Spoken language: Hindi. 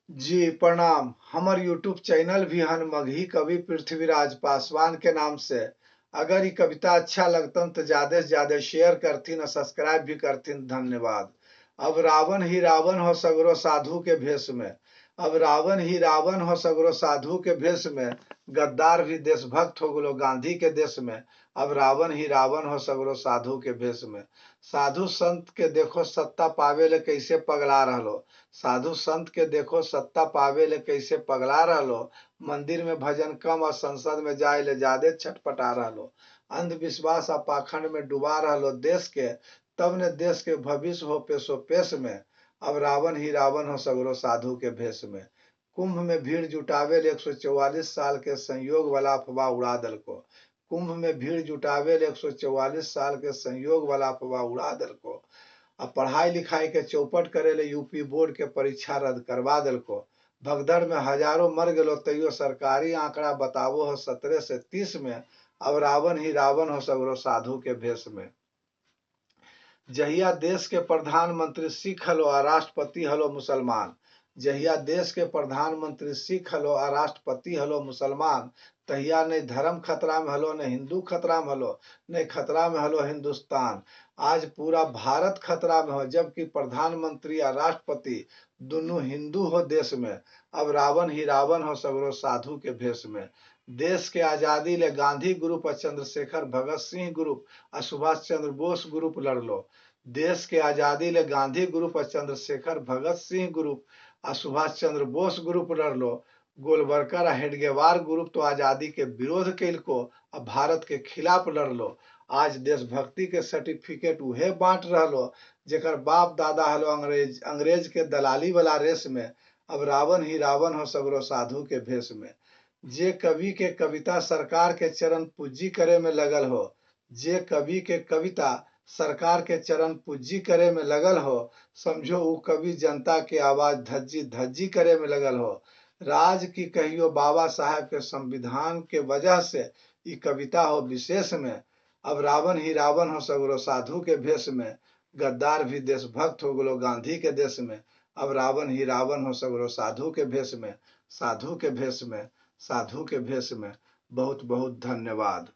जी प्रणाम। हमर यूट्यूब चैनल भी हन मगही कवि पृथ्वीराज पासवान के नाम से। अगर ये कविता अच्छा लगतन तो ज्यादा से ज्यादा शेयर करथिन और सब्सक्राइब भी करथिन। धन्यवाद। अब रावण ही रावण हो सगरो साधु के भेष में। अब रावण ही रावण हो सगरो साधु के भेष में। गद्दार भी देशभक्त हो गलो गांधी के देश में। अब रावण ही रावण हो सगरो साधु के भेष में। साधु संत के देखो सत्ता पावे ले कैसे पगला रहलो। साधु संत के देखो सत्ता पावे ले कैसे पगला रहलो। मंदिर में भजन कम और संसद में जाए ले ज्यादा छटपटा रहलो। अंधविश्वास आ पाखंड में डुबा रहलो देश के। तब ने देश के भविष्य हो पेशो पेश में। अब रावण ही रावण हो सगरो साधु के भेष में। कुंभ में भीड़ जुटावे ले 144 साल के संयोग वाला अफवाह उड़ा दलको। कुंभ में भीड़ जुटावे ले 144 साल के संयोग वाला अफवाह उड़ा दलको। अब पढ़ाई लिखाई के चौपट करे ले यूपी बोर्ड के परीक्षा रद्द करवा दिलको। भगदड़ में हजारों मर गलो तैयो सरकारी आंकड़ा बतावो हो 17 से 30 में। अब रावण ही रावण हो सगरो साधु के भेष में। जहिया देश के प्रधानमंत्री सिख हलो आ राष्ट्रपति हलो मुसलमान। जहिया देश के प्रधानमंत्री सिख हलो आ राष्ट्रपति हलो मुसलमान। तहिया नहीं धर्म खतरा में हलो, नहीं हिंदू खतरा में हलो, नहीं खतरा में हलो हिंदुस्तान। आज पूरा भारत खतरा में हो जबकि प्रधानमंत्री या राष्ट्रपति दोनों हिंदू हो देश में। अब रावण ही रावण हो सगरो साधु के भेष में। देश के आजादी ले गांधी ग्रुप और चंद्रशेखर भगत सिंह ग्रुप और सुभाष चंद्र बोस ग्रुप लड़लो। देश के आजादी ले गांधी ग्रुप और चंद्रशेखर भगत सिंह ग्रुप और सुभाष चंद्र बोस ग्रुप लड़लो। गोलवरकर हेडगेवार ग्रुप तो आजादी के विरोध कैलको और भारत के खिलाफ लड़लो। आज देशभक्ति के सर्टिफिकेट उहे बांट रहलो जेकर बाप दादा हलो अंग्रेज के दलाली वाला रेस में। अब रावण ही रावण हो सगरो साधु के भेष में। जे कवि के कविता सरकार के चरण पूजी करे में लगल हो। जे कवि के कविता सरकार के चरण पूजी करे में लगल हो। समझो वो कवि जनता के आवाज धज्जी धज्जी करे में लगल हो। राज की कहियो बाबा साहब के संविधान के वजह से ये कविता हो विशेष में। अब रावण ही रावण हो सगरो साधु के भेष में। गद्दार भी देशभक्त हो गलो गांधी के देश में। अब रावण ही रावण हो सगरो साधु के भेष में। साधु के भेष में। साधु के भेष में। बहुत बहुत धन्यवाद।